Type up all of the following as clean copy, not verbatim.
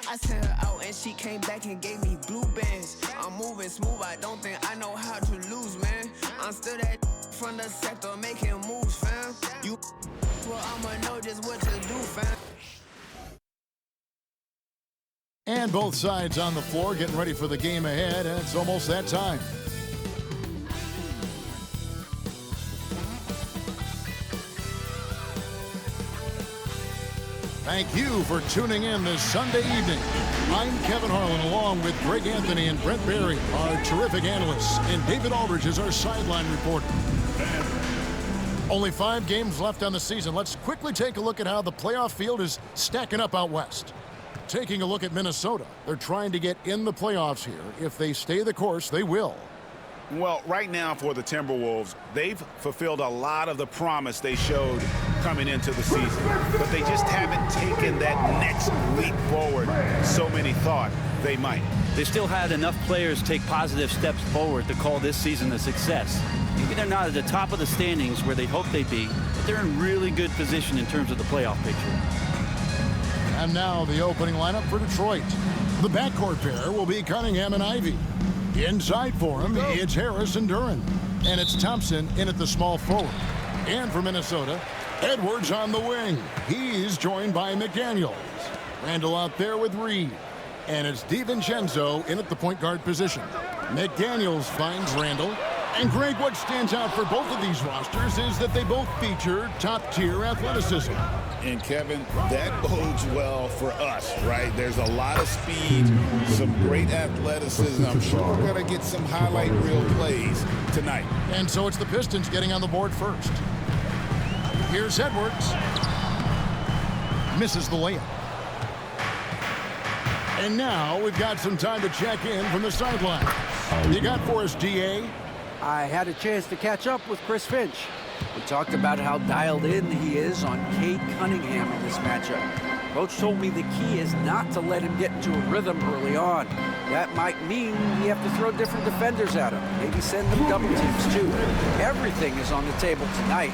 I sent her out and she came back and gave me blue bands. I'm moving smooth, I don't think I know how to lose, man. I'm still that from the sector making moves, fam. You well, I'ma know just what to do, fam. And both sides on the floor getting ready for the game ahead, and it's almost that time. Thank you for tuning in this Sunday evening. I'm Kevin Harlan along with Greg Anthony and Brent Barry, our terrific analysts, and David Aldridge is our sideline reporter. Only 5 games left on the season. Let's quickly take a look at how the playoff field is stacking up out west. Taking a look at Minnesota. They're trying to get in the playoffs here. If they stay the course, they will. Well, right now for the Timberwolves, they've fulfilled a lot of the promise they showed coming into the season. But they just haven't taken that next leap forward so many thought they might. They still had enough players take positive steps forward to call this season a success. Maybe they're not at the top of the standings where they'd hope they'd be, but they're in really good position in terms of the playoff picture. And now the opening lineup for Detroit. The backcourt pair will be Cunningham and Ivey. Inside for him, it's Harris and Duren. And it's Thompson in at the small forward. And for Minnesota, Edwards on the wing. He's joined by McDaniels. Randall out there with Reed. And it's DiVincenzo in at the point guard position. McDaniels finds Randall. And Greg, what stands out for both of these rosters is that they both feature top-tier athleticism. And Kevin, that bodes well for us, right? There's a lot of speed, some great athleticism. I'm sure we're going to get some highlight reel plays tonight. And so it's the Pistons getting on the board first. Here's Edwards. Misses the layup. And now we've got some time to check in from the sideline. You got for us, D.A.? I had a chance to catch up with Chris Finch. We talked about how dialed in he is on Cade Cunningham in this matchup. Coach told me the key is not to let him get into a rhythm early on. That might mean you have to throw different defenders at him. Maybe send them double teams too. Everything is on the table tonight.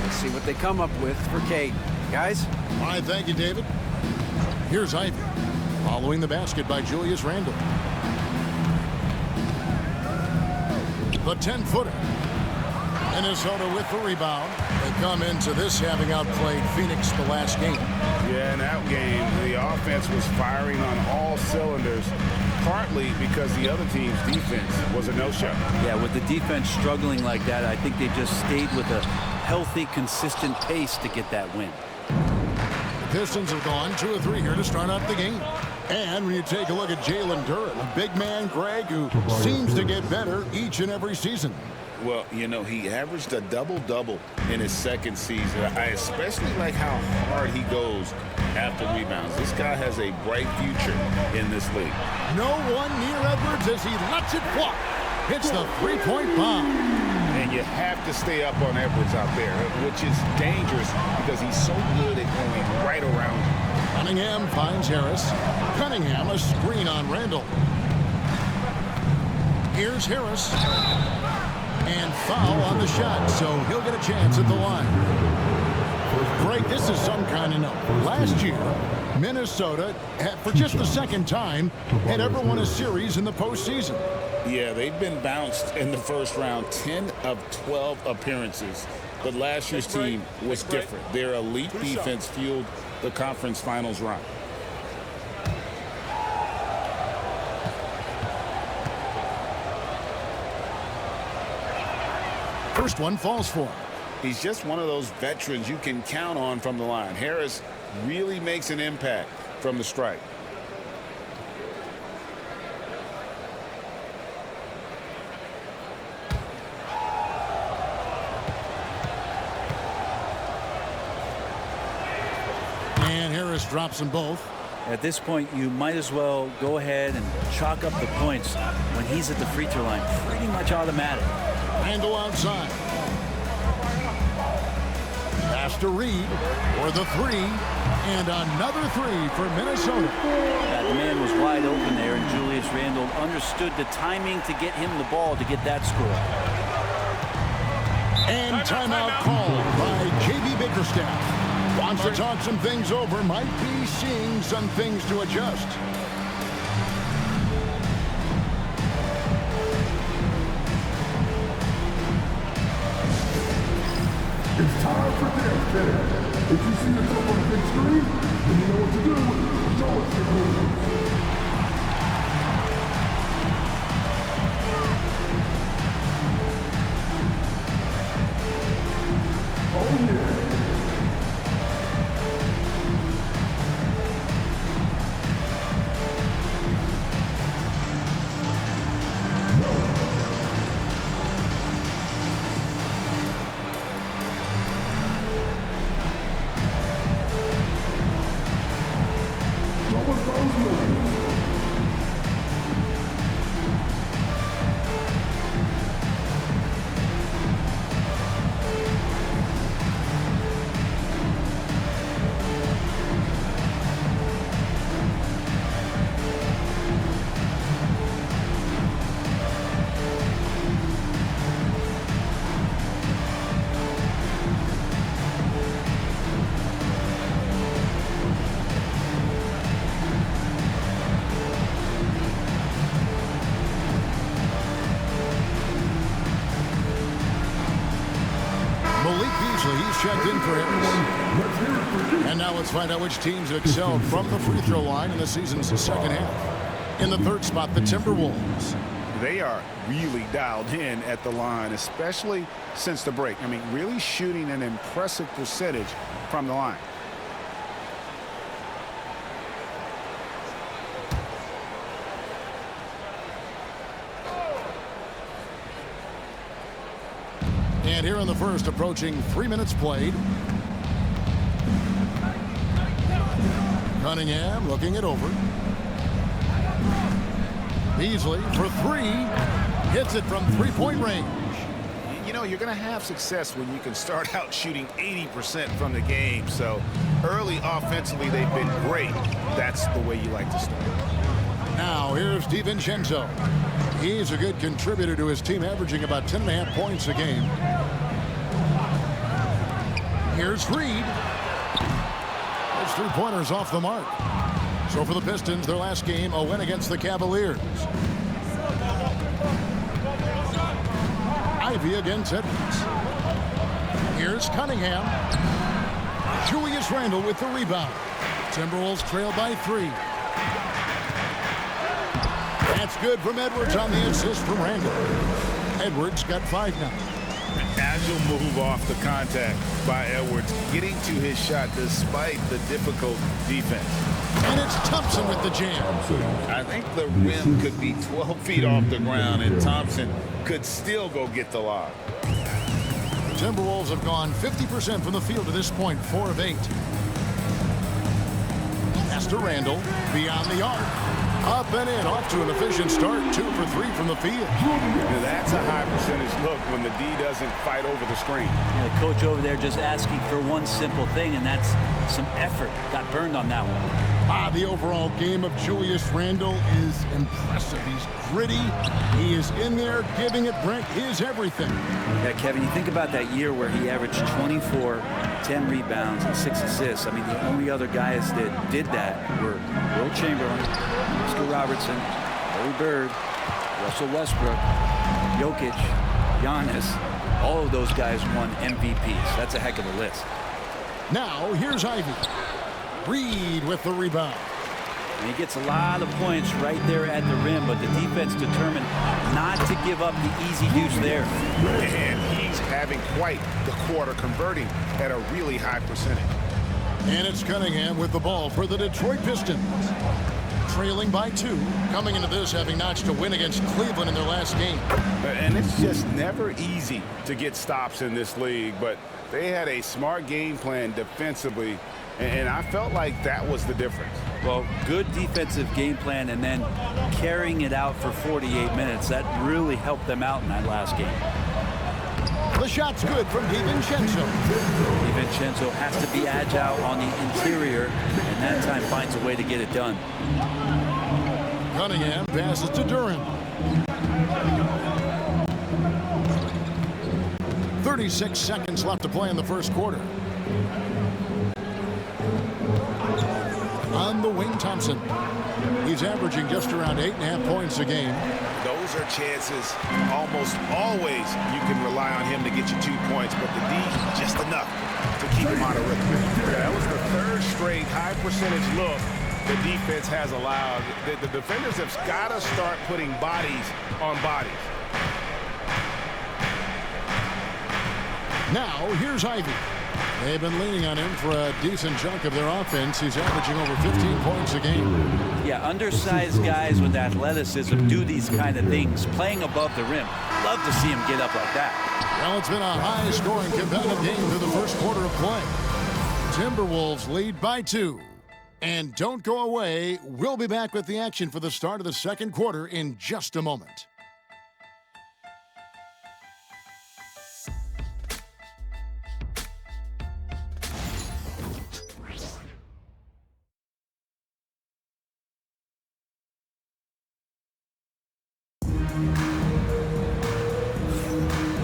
Let's see what they come up with for Cade. Guys? All right, thank you, David. Here's Ivey. Following the basket by Julius Randle. The 10-footer. Minnesota with the rebound. They come into this having outplayed Phoenix the last game. Yeah, in that game, the offense was firing on all cylinders, partly because the other team's defense was a no-show. Yeah, with the defense struggling like that, I think they just stayed with a healthy, consistent pace to get that win. The Pistons have gone 2 of 3 here to start out the game. And when you take a look at Jalen Duren, a big man, Greg, who seems to get better each and every season. Well, you know, he averaged a double-double in his second season. I especially like how hard he goes after rebounds. This guy has a bright future in this league. No one near Edwards as he lets it fly. Hits the three-point bomb. And you have to stay up on Edwards out there, which is dangerous because he's so good at going right around you. Cunningham finds Harris. Cunningham a screen on Randall. Here's Harris. And foul on the shot, so he'll get a chance at the line. Greg, this is some kind of note. Last year, Minnesota, for just the second time, had ever won a series in the postseason. Yeah, they've been bounced in the first round, 10 of 12 appearances. But last year's team was different. Their elite defense fueled the conference finals run. First one falls for him. He's just one of those veterans you can count on from the line. Harris really makes an impact from the strike. And Harris drops them both. At this point, you might as well go ahead and chalk up the points when he's at the free throw line. Pretty much automatic. Randall outside. Pass to Reed for the 3. And another 3 for Minnesota. That man was wide open there, and Julius Randle understood the timing to get him the ball to get that score. And timeout called by J.B. Bickerstaff. Wants to talk some things over. Might be seeing some things to adjust. It's time for this, then. If you see the top on the big screen, then you know what to do. Show us your moves. Oh, yeah. He's checked in for Harris. And now let's find out which teams excelled from the free throw line in the season's second half. In the third spot, the Timberwolves. They are really dialed in at the line, especially since the break. I mean, really shooting an impressive percentage from the line. And here in the first, approaching 3 minutes played. Cunningham looking it over. Beasley for three. Hits it from three-point range. You know, you're going to have success when you can start out shooting 80% from the game. So early offensively, they've been great. That's the way you like to start. Now here's DiVincenzo. He's a good contributor to his team, averaging about 10.5 points a game. Here's Reed. His three-pointers off the mark. So for the Pistons, their last game, a win against the Cavaliers. Ivy against Edwards. Here's Cunningham. Julius Randle with the rebound. Timberwolves trail by 3. That's good from Edwards on the assist from Randle. Edwards got 5 now. An agile move off the contact by Edwards, getting to his shot despite the difficult defense. And it's Thompson with the jam. I think the rim could be 12 feet off the ground, and Thompson could still go get the lob. The Timberwolves have gone 50% from the field to this point, 4 of 8. Pass to Randle, beyond the arc. Up and in, off to an efficient start. 2 for 3 from the field. Now that's a high percentage look when the D doesn't fight over the screen. Yeah, the coach over there just asking for one simple thing, and that's some effort. Got burned on that one. The overall game of Julius Randle is impressive. He's gritty. He is in there giving it Brent his everything. Yeah, Kevin, you think about that year where he averaged 24, 10 rebounds, and 6 assists. I mean, the only other guys that did that were Will Chamberlain, Oscar Robertson, Larry Bird, Russell Westbrook, Jokic, Giannis. All of those guys won MVPs. That's a heck of a list. Now, here's Ivy. Reed with the rebound. And he gets a lot of points right there at the rim, but the defense determined not to give up the easy deuce there. And he's having quite the quarter, converting at a really high percentage. And it's Cunningham with the ball for the Detroit Pistons. Trailing by 2, coming into this having notched a win against Cleveland in their last game. And it's just never easy to get stops in this league, but they had a smart game plan defensively, and I felt like that was the difference. Well, good defensive game plan and then carrying it out for 48 minutes. That really helped them out in that last game. The shot's good from DiVincenzo. DiVincenzo has to be agile on the interior, and that time finds a way to get it done. Cunningham passes to Duran. 36 seconds left to play in the first quarter. the wing, Thompson. He's averaging just around 8.5 points a game. Those are chances almost always you can rely on him to get you 2 points, but the D, just enough to keep him out of rhythm. Yeah, that was the third straight high percentage look the defense has allowed. The defenders have got to start putting bodies on bodies. Now, here's Ivy. They've been leaning on him for a decent chunk of their offense. He's averaging over 15 points a game. Yeah, undersized guys with athleticism do these kind of things, playing above the rim. Love to see him get up like that. Well, it's been a high-scoring competitive game through the first quarter of play. Timberwolves lead by 2. And don't go away. We'll be back with the action for the start of the second quarter in just a moment.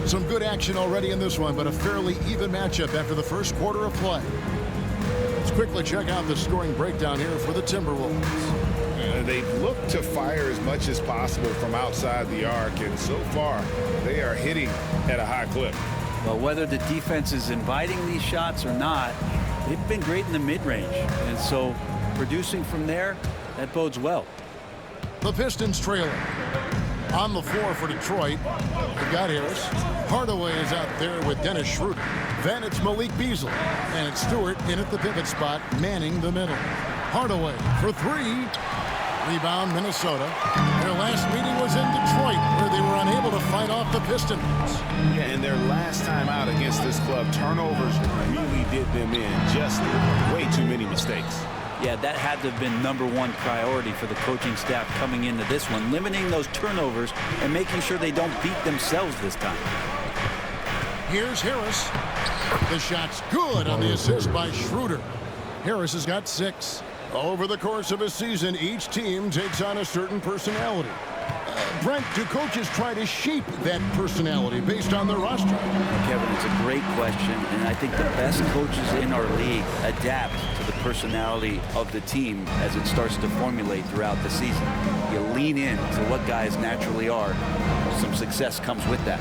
Some good action already in this one, but a fairly even matchup after the first quarter of play. Let's quickly check out the scoring breakdown here for the Timberwolves. They've looked to fire as much as possible from outside the arc, and so far they are hitting at a high clip. Well, whether the defense is inviting these shots or not, they've been great in the mid-range. And so producing from there, that bodes well. The Pistons trailing. On the floor for Detroit, we've got Harris. Hardaway is out there with Dennis Schroeder. Then it's Malik Beasley. And it's Stewart in at the pivot spot, manning the middle. Hardaway for 3. Rebound, Minnesota. Their last meeting was in Detroit, where they were unable to fight off the Pistons. Yeah, and their last time out against this club, turnovers really did them in. Just way too many mistakes. Yeah, that had to have been #1 priority for the coaching staff coming into this one, limiting those turnovers and making sure they don't beat themselves this time. Here's Harris. The shot's good on the assist by Schroeder. Harris has got 6. Over the course of a season, each team takes on a certain personality. Brent, do coaches try to shape that personality based on their roster? Kevin, it's a great question, and I think the best coaches in our league adapt to the personality of the team as it starts to formulate throughout the season. You lean in to what guys naturally are. Some success comes with that.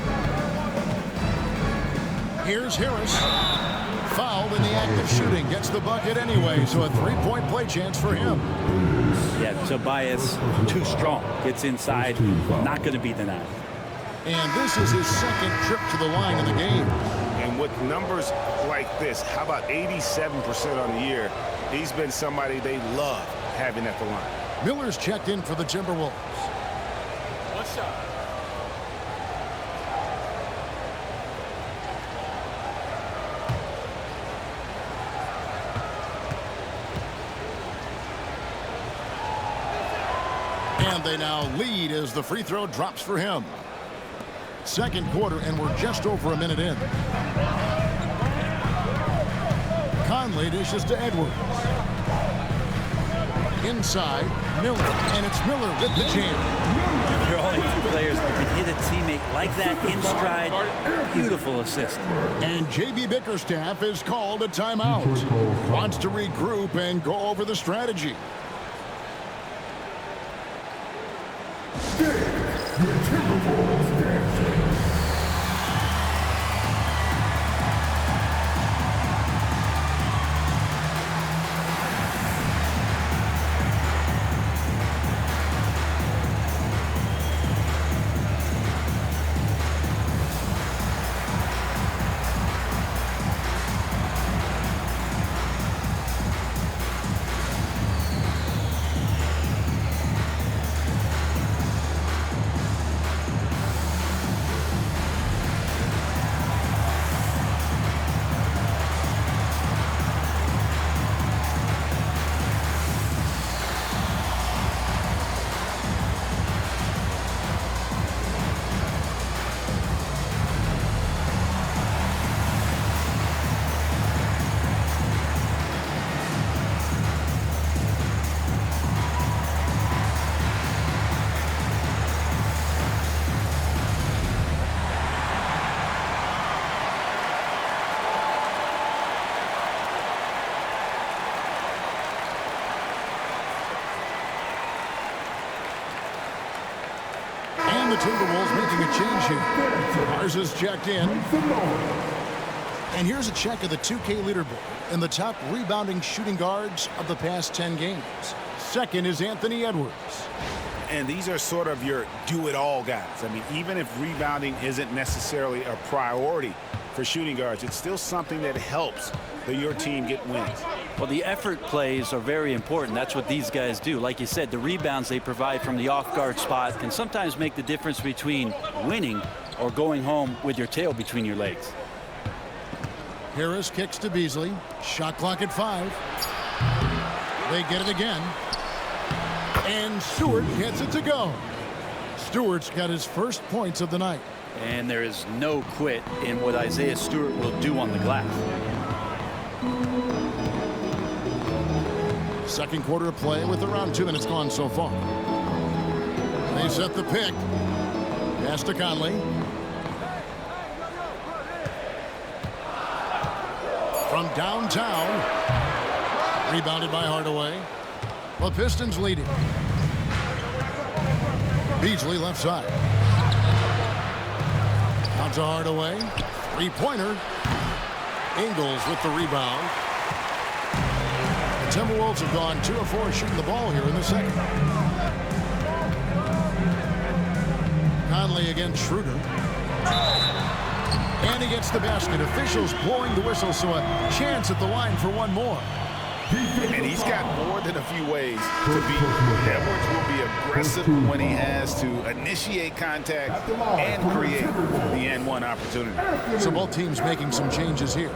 Here's Harris. Fouled in the act of shooting. Gets the bucket anyway, so a 3-point play chance for him. Yeah, Tobias, too strong. Gets inside, not going to be denied. And this is his second trip to the line in the game. And with numbers like this, how about 87% on the year? He's been somebody they love having at the line. Miller's checked in for the Timberwolves. What's up? And they now lead as the free throw drops for him. Second quarter, and we're just over a minute in. Conley dishes to Edwards. Inside, Miller, and it's Miller with the jam. There are only 2 players that can hit a teammate like that in stride. Beautiful assist. And J.B. Bickerstaff is called a timeout. Wants to regroup and go over the strategy. And the Timberwolves making a change here. Ours is checked in. And here's a check of the 2K leaderboard and the top rebounding shooting guards of the past 10 games. Second is Anthony Edwards. And these are sort of your do-it-all guys. I mean, even if rebounding isn't necessarily a priority for shooting guards, it's still something that helps your team get wins. Well, the effort plays are very important. That's what these guys do. Like you said, the rebounds they provide from the off-guard spot can sometimes make the difference between winning or going home with your tail between your legs. Harris kicks to Beasley. Shot clock at 5. They get it again. And Stewart gets it to go. Stewart's got his first points of the night. And there is no quit in what Isaiah Stewart will do on the glass. Second quarter of play with around 2 minutes gone so far. They set the pick. Pass to Conley. From downtown. Rebounded by Hardaway. The Pistons lead it. Beasley left side. Out to Hardaway. Three-pointer. Ingles with the rebound. The Timberwolves have gone 2 of 4 shooting the ball here in the second. Conley against Schroeder. And he gets the basket. Officials blowing the whistle, so a chance at the line for one more. And he's got more than a few ways to beat. Edwards will be aggressive when he has to initiate contact and create the and-one opportunity. So both teams making some changes here.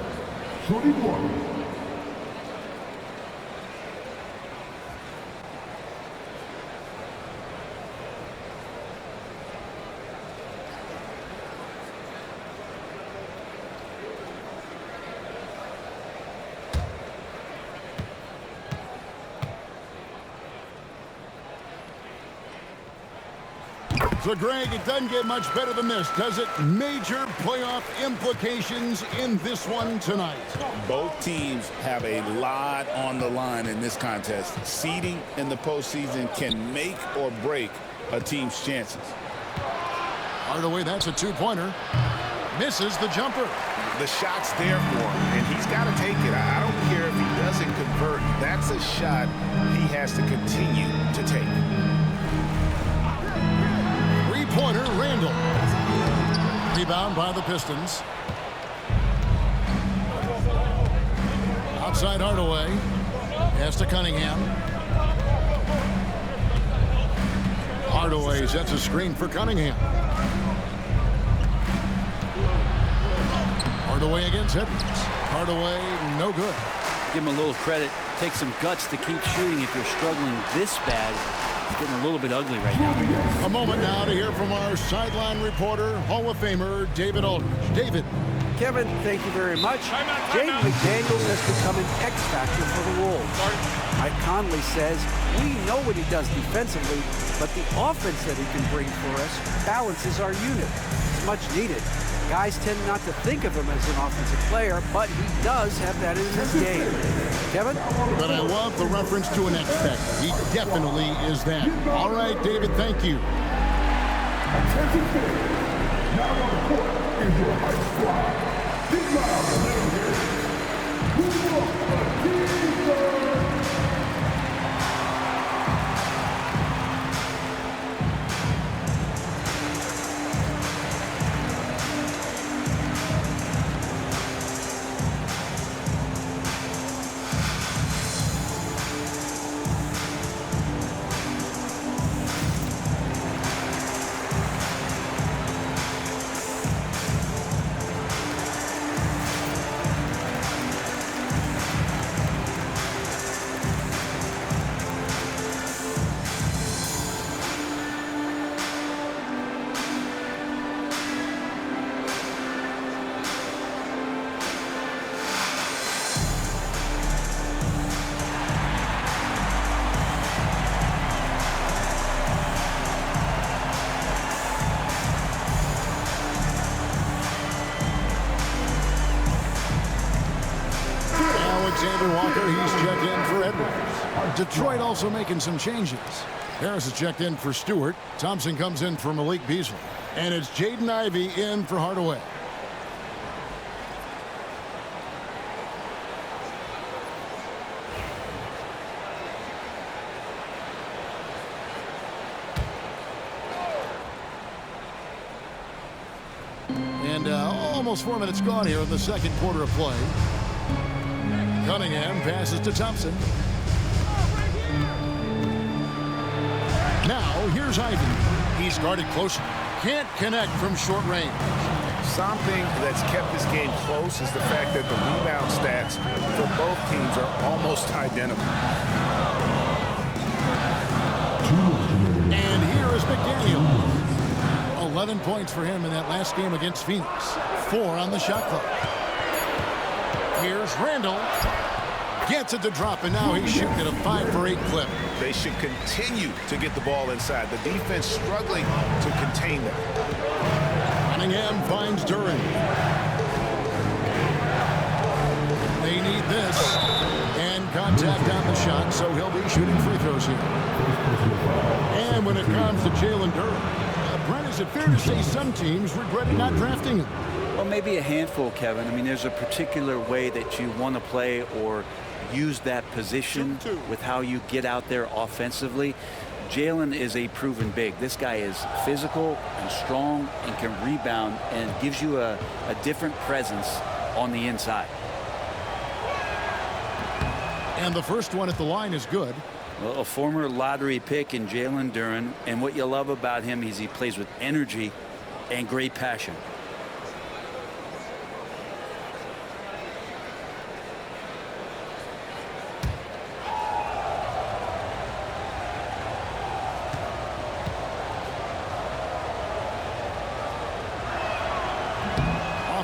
So, Greg, it doesn't get much better than this, does it? Major playoff implications in this one tonight. Both teams have a lot on the line in this contest. Seeding in the postseason can make or break a team's chances. Hardaway, that's a two-pointer. Misses the jumper. The shot's there for him, and he's got to take it. I don't care if he doesn't convert. That's a shot he has to continue to take. Pointer, Randall. Rebound by the Pistons. Outside Hardaway. Pass to Cunningham. Hardaway sets a screen for Cunningham. Hardaway against Edwards. Hardaway, no good. Give him a little credit. Take some guts to keep shooting if you're struggling this bad. It's getting a little bit ugly right now. A moment now to hear from our sideline reporter, Hall of Famer David Aldridge. David. Kevin, thank you very much. Jaden McDaniels has become an X factor for the Wolves. Mike Conley says, we know what he does defensively, but the offense that he can bring for us balances our unit. It's much needed. Guys tend not to think of him as an offensive player, but he does have that in his game. Kevin? But I love the reference to an X factor. He definitely is that. All right, David, thank you. Attention fans, now on the court is your high squad. Big round of legendary. Who wants the Pistons? Walker, he's checked in for Edwards. Detroit also making some changes. Harris is checked in for Stewart. Thompson comes in for Malik Beasley. And it's Jaden Ivey in for Hardaway. And almost 4 minutes gone here in the second quarter of play. Cunningham passes to Thompson. Now, here's Ivey. He's guarded close. Can't connect from short range. Something that's kept this game close is the fact that the rebound stats for both teams are almost identical. And here is McDaniel. 11 points for him in that last game against Phoenix. 4 on the shot clock. Here's Randall. Gets it to drop, and now he's shooting at a 5-for-8 clip. They should continue to get the ball inside. The defense struggling to contain them. Cunningham finds Duran. They need this. And contact on the shot, so he'll be shooting free throws here. And when it comes to Jalen Duran, Brent, is it fair to say some teams regretted not drafting him? Well, maybe a handful, Kevin. I mean, there's a particular way that you want to play or use that position with how you get out there offensively. Jalen is a proven big. This guy is physical and strong and can rebound and gives you a different presence on the inside. And the first one at the line is good. Well, a former lottery pick in Jalen Duran, and what you love about him is he plays with energy and great passion.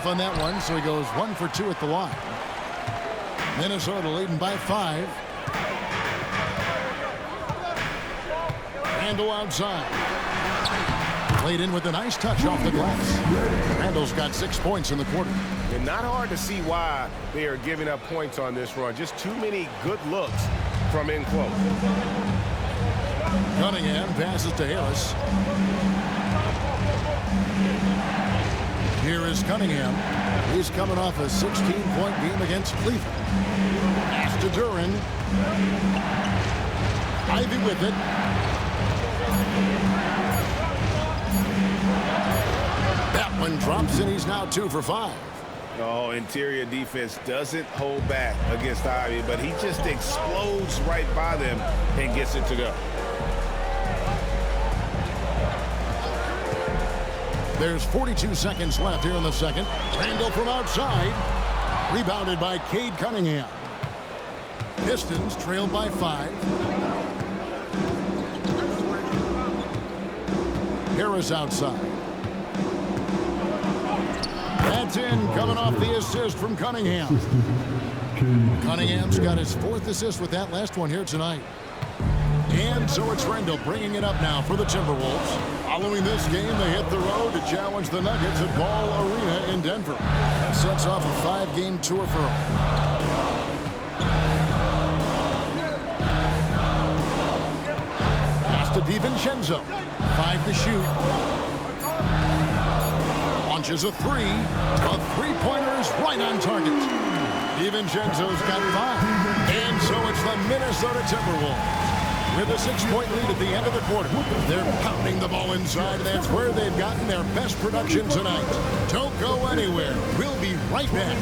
On that one, so he goes 1 for 2 at the line. Minnesota leading by 5. Randall outside. Played in with a nice touch off the glass. Randall's got 6 points in the quarter. And not hard to see why they are giving up points on this run. Just too many good looks from in close. Cunningham passes to Harris. Here is Cunningham. He's coming off a 16-point game against Cleveland. Pass to Duran. Ivey with it. That one drops, and he's now 2 for 5. Oh, interior defense doesn't hold back against Ivey, but he just explodes right by them and gets it to go. There's 42 seconds left here in the second. Randall from outside. Rebounded by Cade Cunningham. Pistons trailed by 5. Harris outside. That's in, coming off the assist from Cunningham. Cunningham's got his 4th assist with that last one here tonight. And so it's Randall bringing it up now for the Timberwolves. Following this game, they hit the road to challenge the Nuggets at Ball Arena in Denver. That sets off a 5-game tour for them. Pass to DiVincenzo. 5 to shoot. Launches a 3. A 3-pointer is right on target. DiVincenzo's got 5. And so it's the Minnesota Timberwolves with a 6-point lead at the end of the quarter. They're pounding the ball inside, and that's where they've gotten their best production tonight. Don't go anywhere. We'll be right back.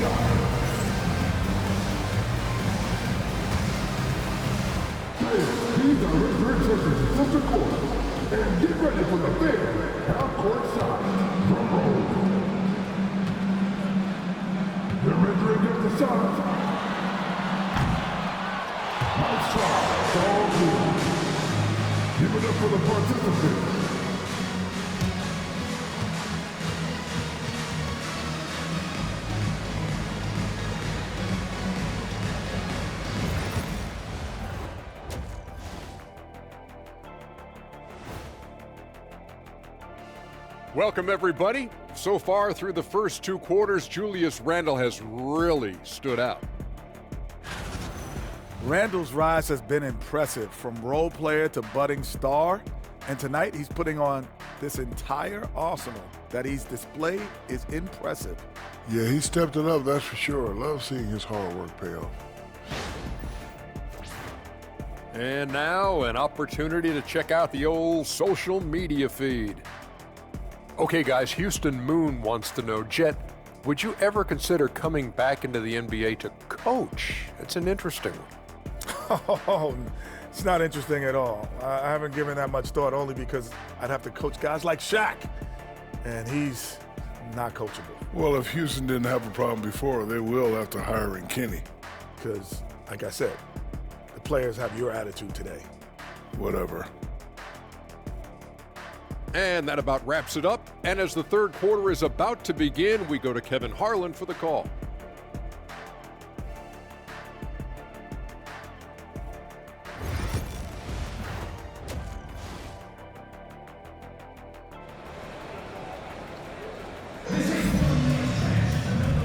These are restrictions from the court. And get ready for the big half-court shot. Drum roll. They're measuring up the shot. Nice shot. It's all good. Give it up for the participants. Welcome, everybody. So far through the first 2 quarters, Julius Randle has really stood out. Randall's rise has been impressive, from role player to budding star, and tonight he's putting on this entire arsenal that he's displayed is impressive. Yeah, he stepped it up, that's for sure. Love seeing his hard work pay off. And now an opportunity to check out the old social media feed. Okay, guys, Houston Moon wants to know, Jet, would you ever consider coming back into the NBA to coach? It's an interesting one. Oh, it's not interesting at all. I haven't given that much thought, only because I'd have to coach guys like Shaq, and he's not coachable. Well, if Houston didn't have a problem before, they will after hiring Kenny. Because, like I said, the players have your attitude today. Whatever. And that about wraps it up. And as the third quarter is about to begin, we go to Kevin Harlan for the call.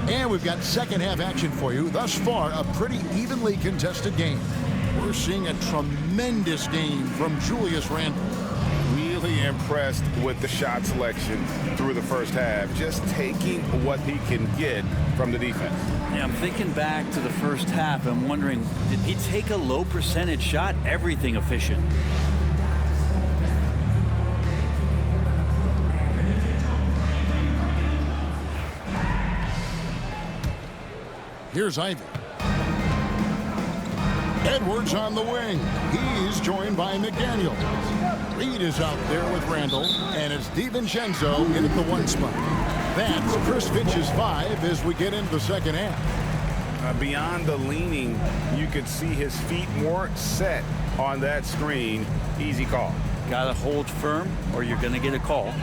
And we've got second half action for you. Thus far, a pretty evenly contested game. We're seeing a tremendous game from Julius Randle. Really impressed with the shot selection through the first half, just taking what he can get from the defense. Yeah, I'm thinking back to the first half. I'm wondering, did he take a low percentage shot? Everything efficient. Here's Ivy. Edwards on the wing. He's joined by McDaniel. Reed is out there with Randall, and it's DiVincenzo in at the one spot. That's Chris Finch's 5 as we get into the second half. Beyond the leaning, you could see his feet more set on that screen. Easy call. Gotta hold firm or you're gonna get a call.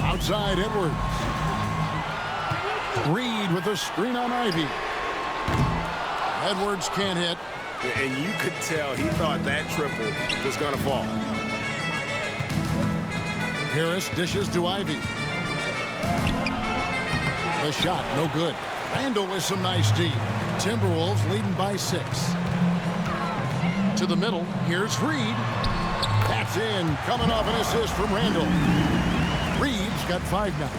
Outside Edwards. Reed with a screen on Ivy. Edwards can't hit. And you could tell he thought that triple was going to fall. Harris dishes to Ivy. The shot, no good. Randall with some nice D. Timberwolves leading by 6. To the middle, here's Reed. That's in, coming off an assist from Randall. Reed's got 5 now.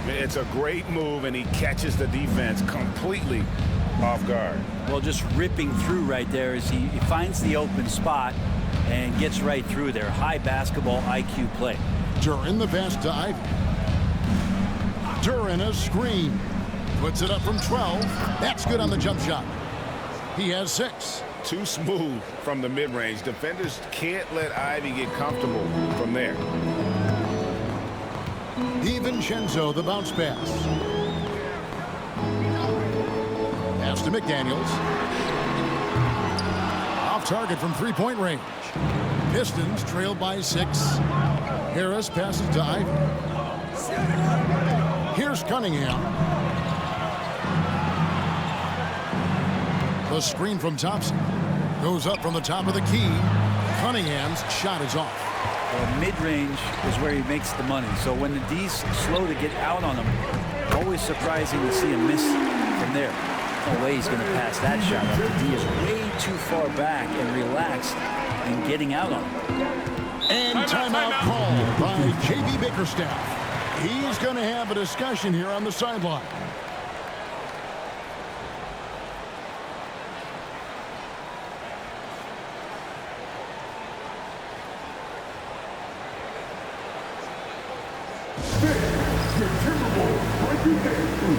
It's a great move, and he catches the defense completely off guard. Well, just ripping through right there as he finds the open spot and gets right through there. High basketball IQ play. Duran the pass to Ivy. Duran a screen. Puts it up from 12. That's good on the jump shot. He has 6. Too smooth from the mid-range. Defenders can't let Ivy get comfortable from there. DiVincenzo, the bounce pass. Pass to McDaniels. Off target from three-point range. Pistons trailed by 6. Harris passes to Ivy. Here's Cunningham. The screen from Thompson. Goes up from the top of the key. Cunningham's shot is off. Mid-range is where he makes the money. So when the D's slow to get out on him, always surprising to see him miss from there. No way he's going to pass that shot up. The D is way too far back and relaxed in getting out on him. And timeout called by J.B. Bickerstaff. He's going to have a discussion here on the sideline. The Timberwolves breaking through.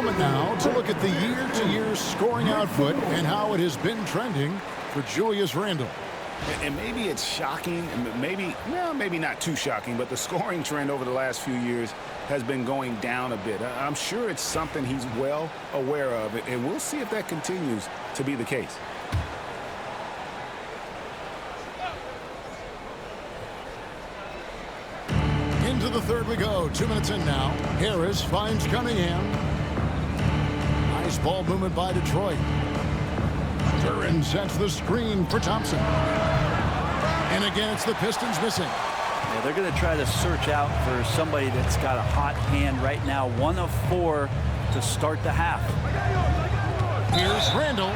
moment now to look at the year-to-year scoring output and how it has been trending for Julius Randle. And maybe it's shocking, maybe not too shocking, but the scoring trend over the last few years has been going down a bit. I'm sure it's something he's well aware of, and we'll see if that continues to be the case. Into the third we go. 2 minutes in now. Harris finds Cunningham. Nice ball movement by Detroit. Duran sets the screen for Thompson. And again, it's the Pistons missing. Yeah, they're going to try to search out for somebody that's got a hot hand right now. 1 of 4 to start the half. Here's Randle.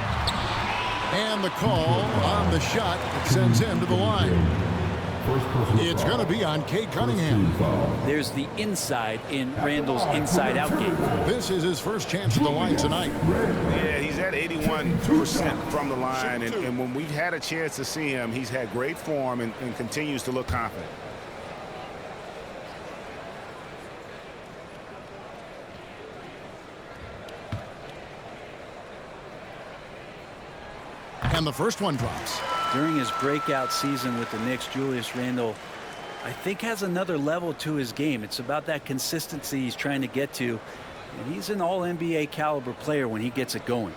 And the call on the shot that sends him to the line. It's going to be on Cade Cunningham. There's the inside in Randle's inside-out game. This is his first chance at the line tonight. Yeah, he's at 81% from the line, and when we've had a chance to see him, he's had great form and continues to look confident. And the first one drops. During his breakout season with the Knicks, Julius Randle, I think, has another level to his game. It's about that consistency he's trying to get to. And he's an all-NBA caliber player when he gets it going.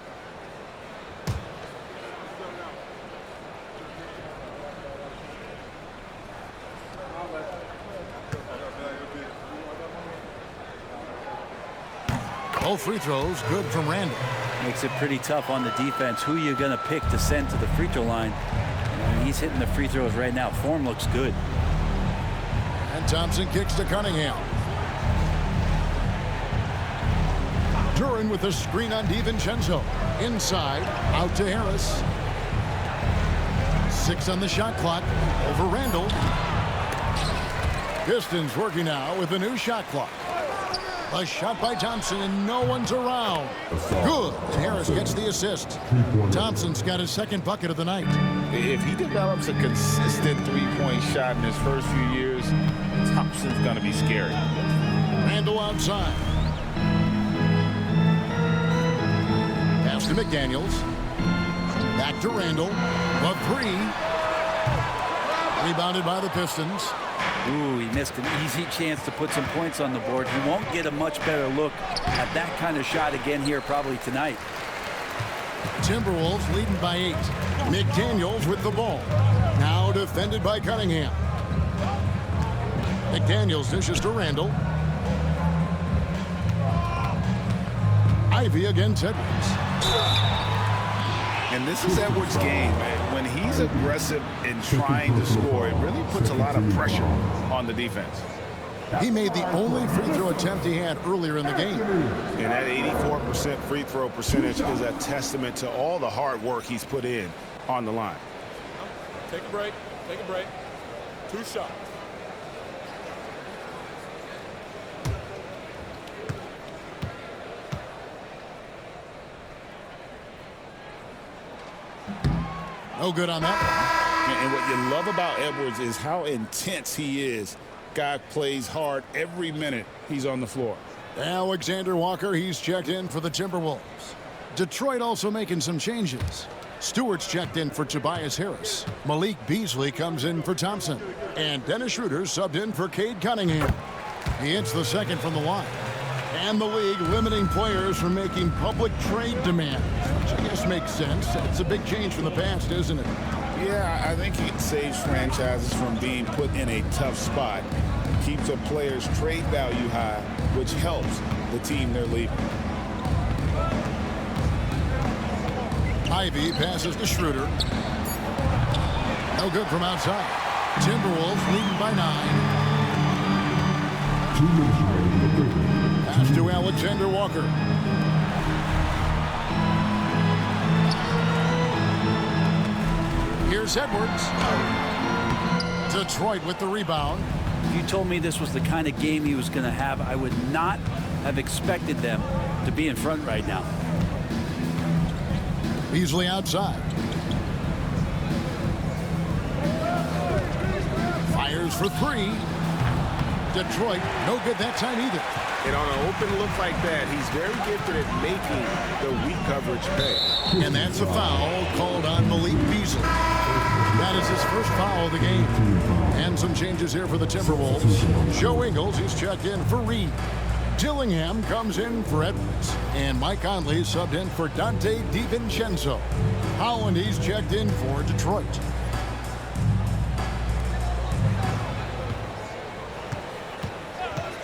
Both free throws good from Randle. Makes it pretty tough on the defense. Who you're going to pick to send to the free throw line. And he's hitting the free throws right now. Form looks good. And Thompson kicks to Cunningham. Duran with the screen on DiVincenzo. Inside, out to Harris. 6 on the shot clock. Over Randle. Pistons working now with a new shot clock. A shot by Thompson, and no one's around. Good. And Harris gets the assist. Thompson's got his second bucket of the night. If he develops a consistent three-point shot in his first few years, Thompson's going to be scary. Randle outside. Pass to McDaniels. Back to Randle. The 3. Rebounded by the Pistons. Ooh, he missed an easy chance to put some points on the board. He won't get a much better look at that kind of shot again here probably tonight. Timberwolves leading by 8. McDaniels with the ball. Now defended by Cunningham. McDaniels dishes to Randle. Ivy against Edwards. And this is Edwards' game, man. When he's aggressive and trying to score, it really puts a lot of pressure on the defense. He made the only free throw attempt he had earlier in the game. And that 84% free throw percentage is a testament to all the hard work he's put in on the line. Take a break. Take a break. 2 shots. No good on that one. And what you love about Edwards is how intense he is. Guy plays hard every minute he's on the floor. Alexander Walker, he's checked in for the Timberwolves. Detroit also making some changes. Stewart's checked in for Tobias Harris. Malik Beasley comes in for Thompson. And Dennis Schroeder subbed in for Cade Cunningham. He hits the second from the line. And the league limiting players from making public trade demands, which I guess makes sense. It's a big change from the past, isn't it? Yeah, I think it saves franchises from being put in a tough spot. Keeps a player's trade value high, which helps the team they're leaving. Ivy passes to Schroeder. No good from outside. Timberwolves leading by 9. Pass to Alexander Walker. Here's Edwards. Detroit with the rebound. If you told me this was the kind of game he was going to have, I would not have expected them to be in front right now. Beasley outside. Fires for 3. Detroit, no good that time either. And on an open look like that, he's very gifted at making the weak coverage pay. And that's a foul called on Malik Beasley. That is his first foul of the game. And some changes here for the Timberwolves. Joe Ingles, he's checked in for Reed. Dillingham comes in for Edwards. And Mike Conley subbed in for Dante DiVincenzo. Holland, he's checked in for Detroit.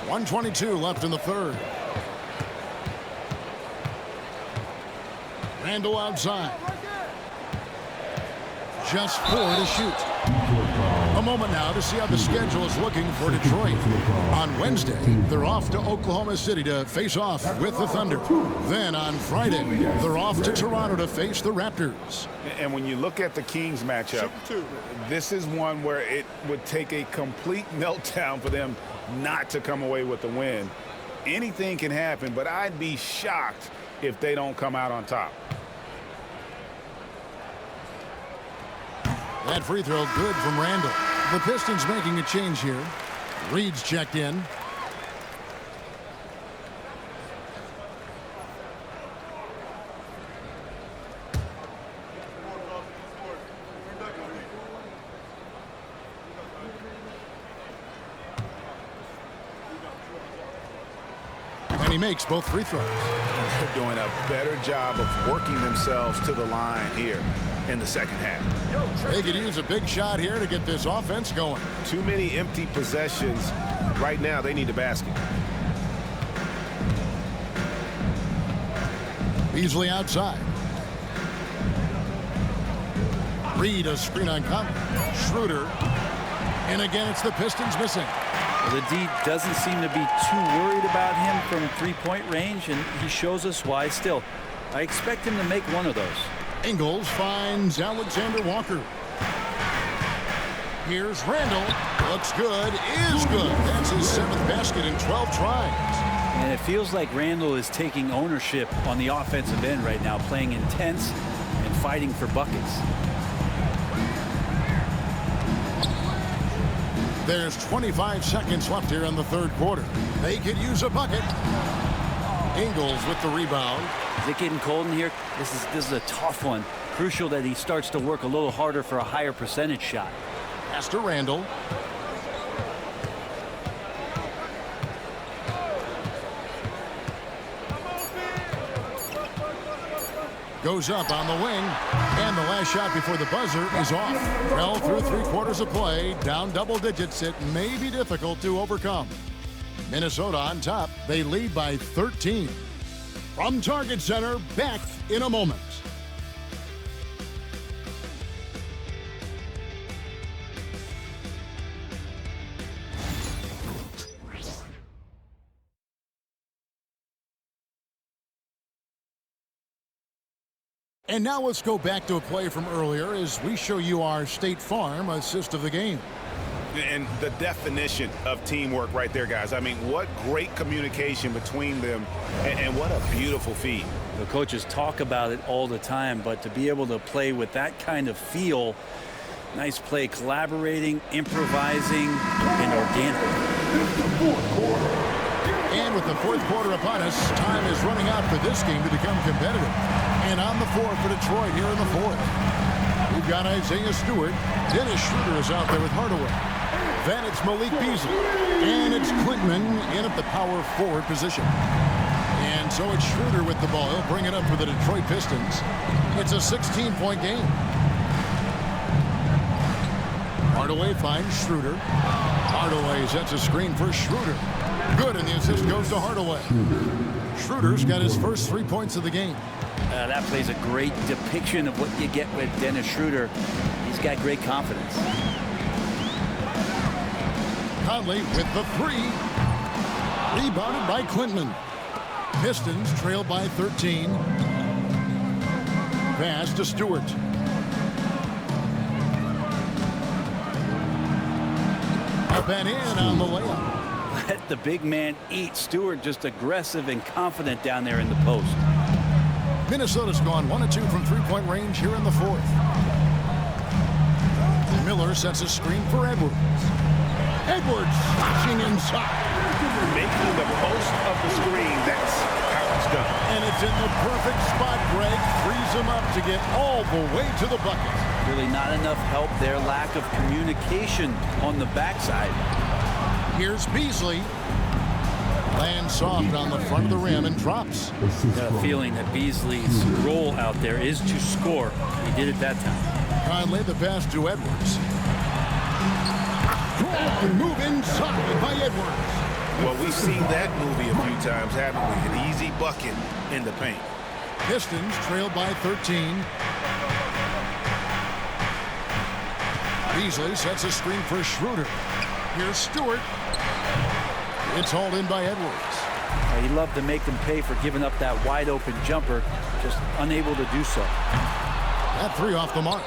.122 left in the third. Randall outside. Just 4 to shoot. A moment now to see how the schedule is looking for Detroit. On Wednesday, they're off to Oklahoma City to face off with the Thunder. Then on Friday, they're off to Toronto to face the Raptors. And when you look at the Kings matchup, this is one where it would take a complete meltdown for them not to come away with the win. Anything can happen, but I'd be shocked if they don't come out on top. That free throw good from Randall. The Pistons making a change here. Reed's checked in. And he makes both free throws. They're doing a better job of working themselves to the line here in the second half. They could use a big shot here to get this offense going. Too many empty possessions. Right now, they need a basket. Beasley outside. Reed a screen on Conley. Schroeder. And again, it's the Pistons missing. Well, the D doesn't seem to be too worried about him from three-point range, and he shows us why still. I expect him to make one of those. Ingles finds Alexander Walker. Here's Randall. Looks good. Is good. That's his 7th basket in 12 tries. And it feels like Randall is taking ownership on the offensive end right now, playing intense and fighting for buckets. There's 25 seconds left here in the third quarter. They could use a bucket. Ingles with the rebound. Is it getting cold in here? This is a tough one. Crucial that he starts to work a little harder for a higher percentage shot. Pass to Randall. Goes up on the wing. And the last shot before the buzzer is off. Well, through 3 quarters of play, down double digits, it may be difficult to overcome. Minnesota on top. They lead by 13. From Target Center, back in a moment. And now let's go back to a play from earlier as we show you our State Farm assist of the game. And the definition of teamwork right there, guys. I mean, what great communication between them, and what a beautiful feed. The coaches talk about it all the time, but to be able to play with that kind of feel, nice play, collaborating, improvising, and organic. And with the fourth quarter upon us, time is running out for this game to become competitive. And on the floor for Detroit here in the fourth. We've got Isaiah Stewart. Dennis Schroeder is out there with Hardaway. Then it's Malik Beasley. And it's Klintman in at the power forward position. And so it's Schroeder with the ball. He'll bring it up for the Detroit Pistons. It's a 16-point game. Hardaway finds Schroeder. Hardaway sets a screen for Schroeder. Good, and the assist goes to Hardaway. Schroeder's got his first 3 points of the game. That plays a great depiction of what you get with Dennis Schroeder. He's got great confidence. Conley with the 3. Rebounded by Klintman. Pistons trail by 13. Pass to Stewart. Up and in on the layup. Let the big man eat. Stewart just aggressive and confident down there in the post. Minnesota's gone 1 of 2 from three-point range here in the fourth. Miller sets a screen for Edwards. Edwards flashing inside. making the most of the screen. That's how it's done. And it's in the perfect spot, Greg. Frees him up to get all the way to the bucket. Really not enough help there. Lack of communication on the backside. Here's Beasley. Lands soft on the front of the rim and drops. Got a feeling that Beasley's role out there is to score. He did it that time. Conley the pass to Edwards. Strong move inside by Edwards. Well, we've seen that movie a few times, haven't we? An easy bucket in the paint. Pistons trailed by 13. Beasley sets a screen for Schroeder. Here's Stewart. It's hauled in by Edwards. He loved to make them pay for giving up that wide open jumper, just unable to do so. That three off the mark.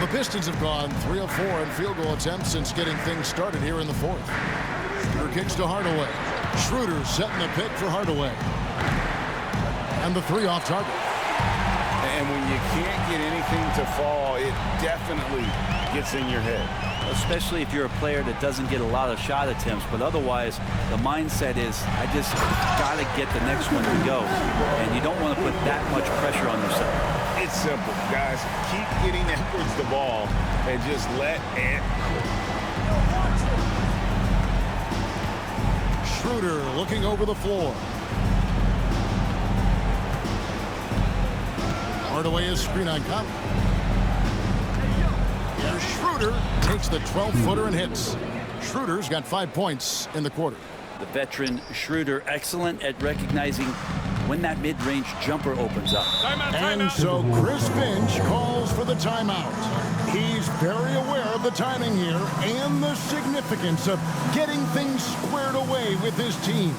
The Pistons have gone 3 of 4 in field goal attempts since getting things started here in the fourth. Schroeder kicks to Hardaway. Schroeder setting the pick for Hardaway. And the three off target. And when you can't get anything to fall, it definitely gets in your head. Especially if you're a player that doesn't get a lot of shot attempts, but otherwise the mindset is, I just got to get the next one to go. And you don't want to put that much pressure on yourself. It's simple, guys. Keep getting Edwards the ball and just let it. Schroeder looking over the floor. Hardaway is screen on Conley. Here's Schroeder. Takes the 12-footer and hits. Schroeder's got 5 points in the quarter. The veteran Schroeder, excellent at recognizing when that mid-range jumper opens up. And so Chris Finch calls for the timeout. He's very aware of the timing here and the significance of getting things squared away with his team.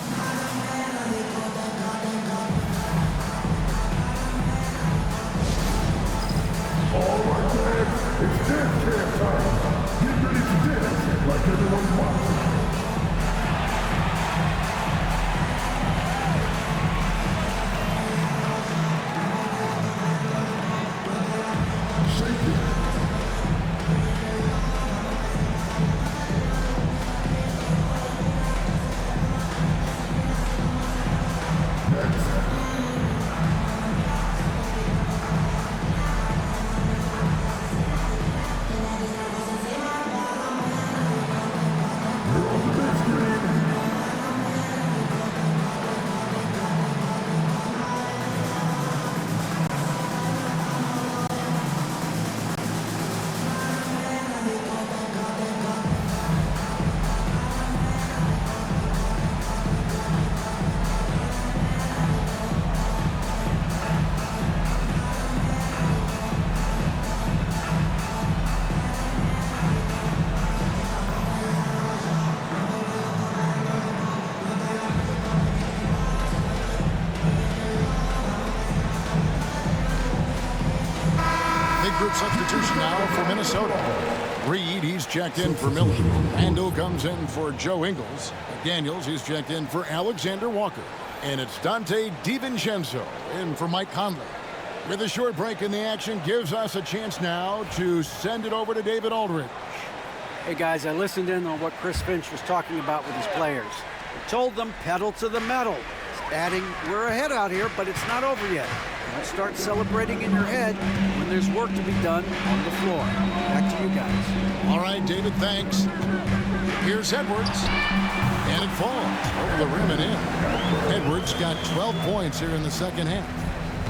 All right, man. It's dance camp time. Get ready to dance like everyone's watching. Group substitution now for Minnesota. Reed, he's checked in for Miller. Ando comes in for Joe Ingles. Daniels, he's checked in for Alexander Walker. And it's Dante DiVincenzo in for Mike Conley. With a short break in the action, gives us a chance now to send it over to David Aldridge. Hey guys, I listened in on what Chris Finch was talking about with his players. He told them pedal to the metal. Adding, we're ahead out here, but it's not over yet. Don't start celebrating in your head when there's work to be done on the floor. Back to you guys. All right, David, thanks. Here's Edwards. And it falls over the rim and in. Edwards got 12 points here in the second half.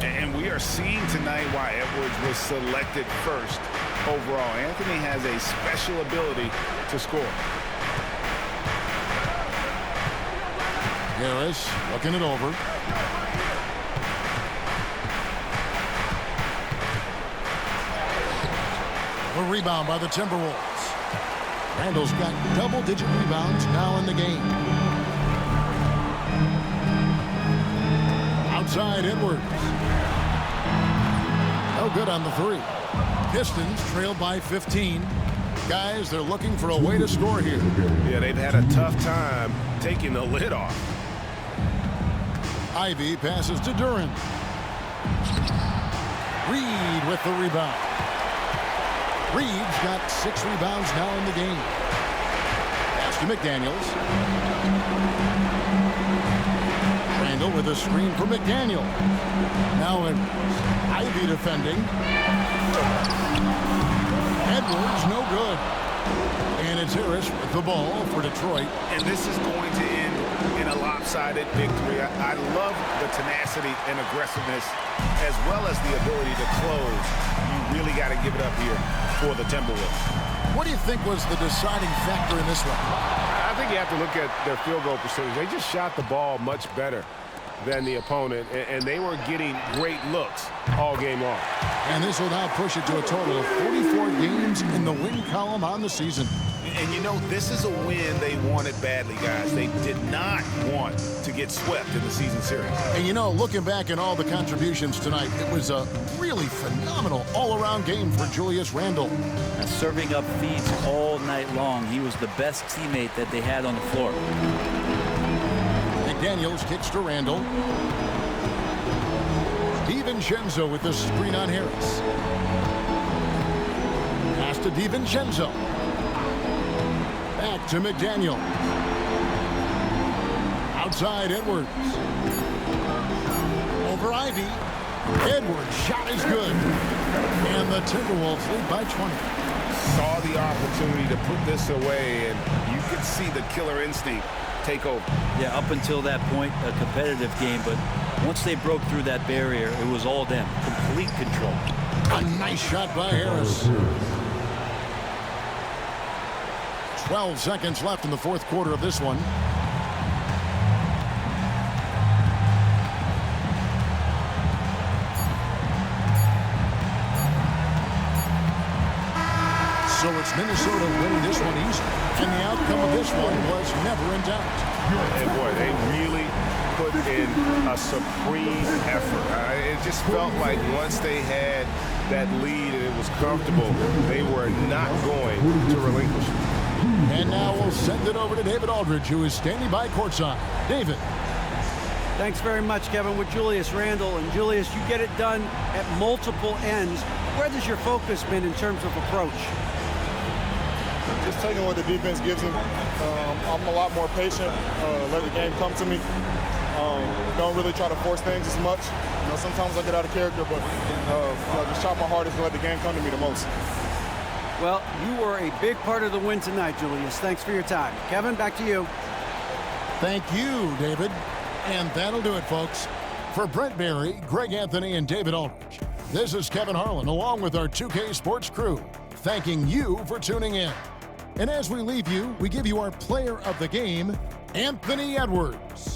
And we are seeing tonight why Edwards was selected first overall. Anthony has a special ability to score. Harris looking it over. A rebound by the Timberwolves. Randall's got double-digit rebounds now in the game. Outside Edwards. No good on the three. Pistons trailed by 15. Guys, they're looking for a way to score here. Yeah, they've had a tough time taking the lid off. Ivy passes to Duran. Reed with the rebound. Reed's got 6 rebounds now in the game. Pass to McDaniels. Randall with a screen for McDaniel. Now Ivy defending. Edwards, no good. And it's Harris with the ball for Detroit. And this is going to end in a lopsided victory. I love the tenacity and aggressiveness as well as the ability to close. You really got to give it up here for the Timberwolves. What do you think was the deciding factor in this one? I think you have to look at their field goal percentage. They just shot the ball much better than the opponent, and they were getting great looks all game long. And this will now push it to a total of 44 games in the win column on the season. And you know, this is a win they wanted badly, guys. They did not want to get swept in the season series. And you know, looking back at all the contributions tonight, it was a really phenomenal all-around game for Julius Randle. Serving up feeds all night long. He was the best teammate that they had on the floor. McDaniels kicks to Randle. DiVincenzo with the screen on Harris. Pass to DiVincenzo. Back to McDaniel. Outside Edwards. Over Ivy. Edwards' shot is good. And the Timberwolves lead by 20. Saw the opportunity to put this away, and you could see the killer instinct take over. Yeah, up until that point, a competitive game, but once they broke through that barrier, it was all them. Complete control. A nice shot by Harris. 12 seconds left in the fourth quarter of this one. So it's Minnesota winning this one easy. And the outcome of this one was never in doubt. And boy, they really put in a supreme effort. It just felt like once they had that lead and it was comfortable, they were not going to relinquish it. And now we'll send it over to David Aldridge, who is standing by courtside. David. Thanks very much, Kevin, with Julius Randle. And Julius, you get it done at multiple ends. Where does your focus been in terms of approach? Just taking what the defense gives him. I'm a lot more patient, let the game come to me. Don't really try to force things as much. You know, sometimes I get out of character, but just try my hardest to let the game come to me the most. Well, you were a big part of the win tonight, Julius. Thanks for your time. Kevin, back to you. Thank you, David. And that'll do it, folks. For Brent Barry, Greg Anthony, and David Aldridge, this is Kevin Harlan, along with our 2K Sports crew, thanking you for tuning in. And as we leave you, we give you our player of the game, Anthony Edwards.